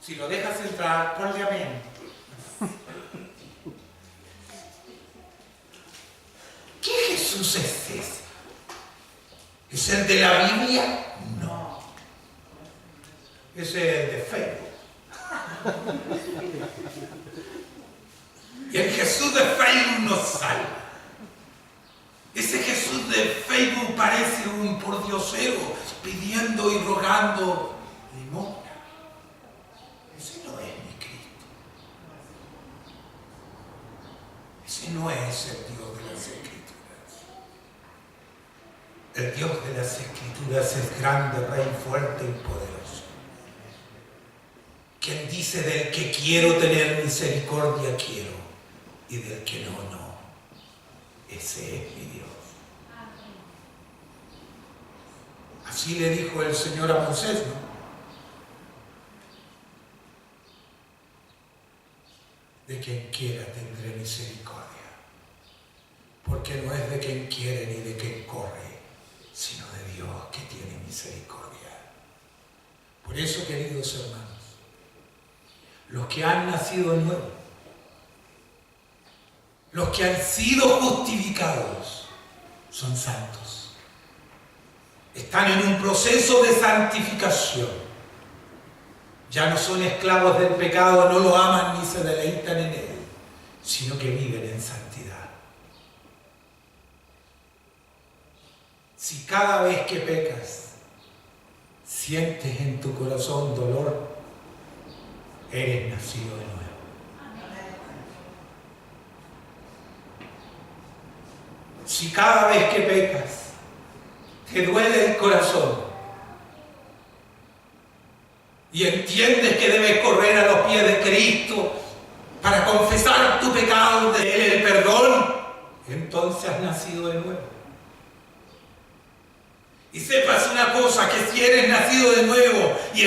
Si lo dejas entrar, ponle amén. ¿Qué Jesús es ese? ¿Es el de la Biblia? No. Ese es el de Facebook. Y el Jesús de Facebook nos salva. Ese Jesús de Facebook parece un pordiosero pidiendo y rogando limosna. Ese no es mi Cristo. Ese no es el Dios de las Escrituras. El Dios de las Escrituras es grande, Rey, fuerte y poderoso. Quien dice del que quiero tener misericordia, quiero, y del que no, no. Ese es mi Dios. Así le dijo el Señor a Moisés, ¿no? De quien quiera tendré misericordia, porque no es de quien quiere ni de quien corre, sino de Dios que tiene misericordia. Por eso, queridos hermanos, los que han nacido de nuevo, los que han sido justificados, son santos. Están en un proceso de santificación. Ya no son esclavos del pecado, no lo aman ni se deleitan en él, sino que viven en santidad. Si cada vez que pecas sientes en tu corazón dolor, eres nacido de nuevo. Si cada vez que pecas te duele el corazón y entiendes que debes correr a los pies de Cristo para confesar tu pecado, de Él el perdón, entonces has nacido de nuevo. Y sepas una cosa, que si eres nacido de nuevo y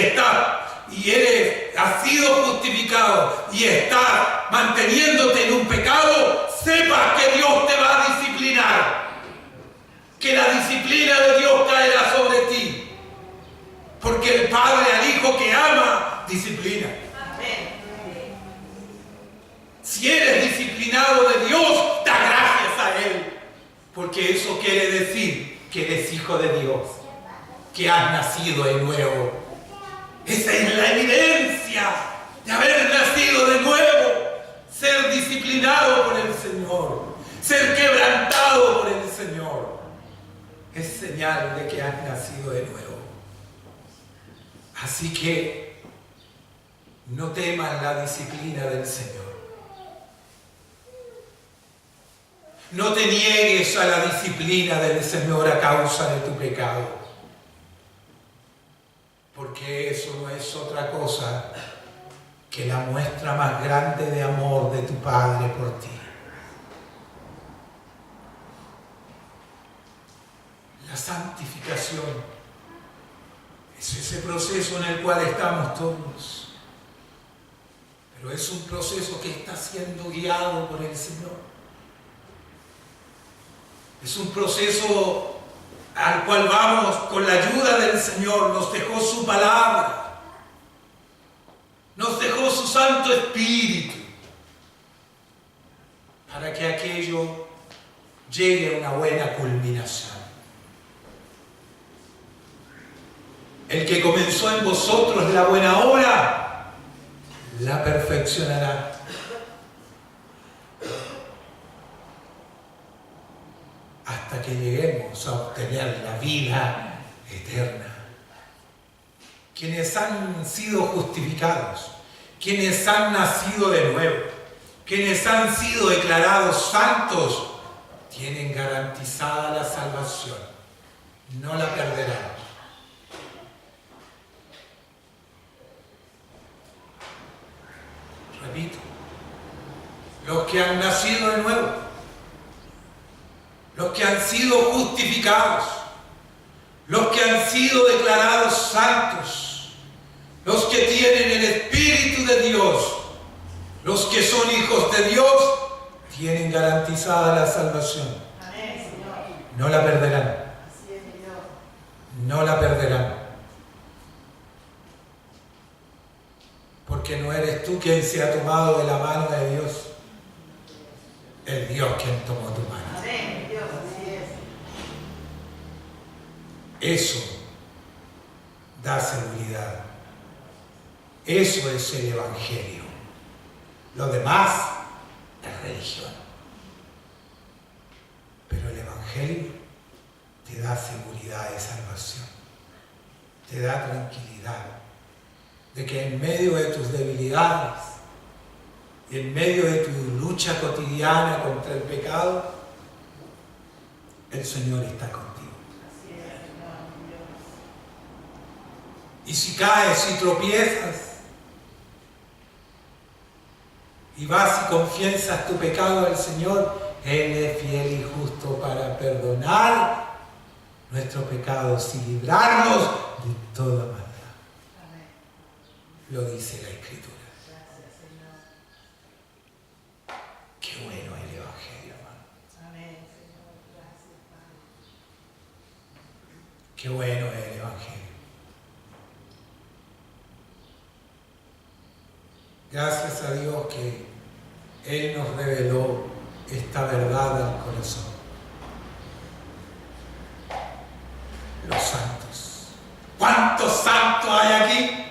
has sido justificado y estás manteniéndote en un pecado, sepas que Dios te va a disciplinar, que la disciplina de Dios caerá sobre ti, porque el Padre al Hijo que ama, disciplina. Si eres disciplinado de Dios, da gracias a Él, porque eso quiere decir que eres hijo de Dios, que has nacido de nuevo. Esa es la evidencia de haber nacido de nuevo, ser disciplinado por el Señor, ser quebrantado por el Señor. Es señal de que has nacido de nuevo. Así que no temas la disciplina del Señor. No te niegues a la disciplina del Señor a causa de tu pecado, porque eso no es otra cosa que la muestra más grande de amor de tu Padre por ti. La santificación es ese proceso en el cual estamos todos, pero es un proceso que está siendo guiado por el Señor. Es un proceso al cual vamos con la ayuda del Señor. Nos dejó su palabra, nos dejó su Santo Espíritu, para que aquello llegue a una buena culminación. El que comenzó en vosotros la buena obra, la perfeccionará. Hasta que lleguemos a obtener la vida eterna. Quienes han sido justificados, quienes han nacido de nuevo, quienes han sido declarados santos, tienen garantizada la salvación. No la perderán. los que han nacido de nuevo, los que han sido justificados, los que han sido declarados santos, los que tienen el Espíritu de Dios, los que son hijos de Dios, tienen garantizada la salvación. No la perderán. No la perderán. Porque no eres tú quien se ha tomado de la mano de Dios, es Dios quien tomó tu mano. Eso da seguridad. Eso es el Evangelio. Lo demás es religión. Pero el Evangelio te da seguridad de salvación. Te da tranquilidad de que en medio de tus debilidades y en medio de tu lucha cotidiana contra el pecado, el Señor está contigo. Y si caes y tropiezas y vas y confiesas tu pecado al Señor, Él es fiel y justo para perdonar nuestros pecados y librarnos de toda maldad. Lo dice la Escritura. Qué bueno el Evangelio, hermano. Qué bueno es el Evangelio. Gracias a Dios que Él nos reveló esta verdad al corazón. Los santos. ¿Cuántos santos hay aquí?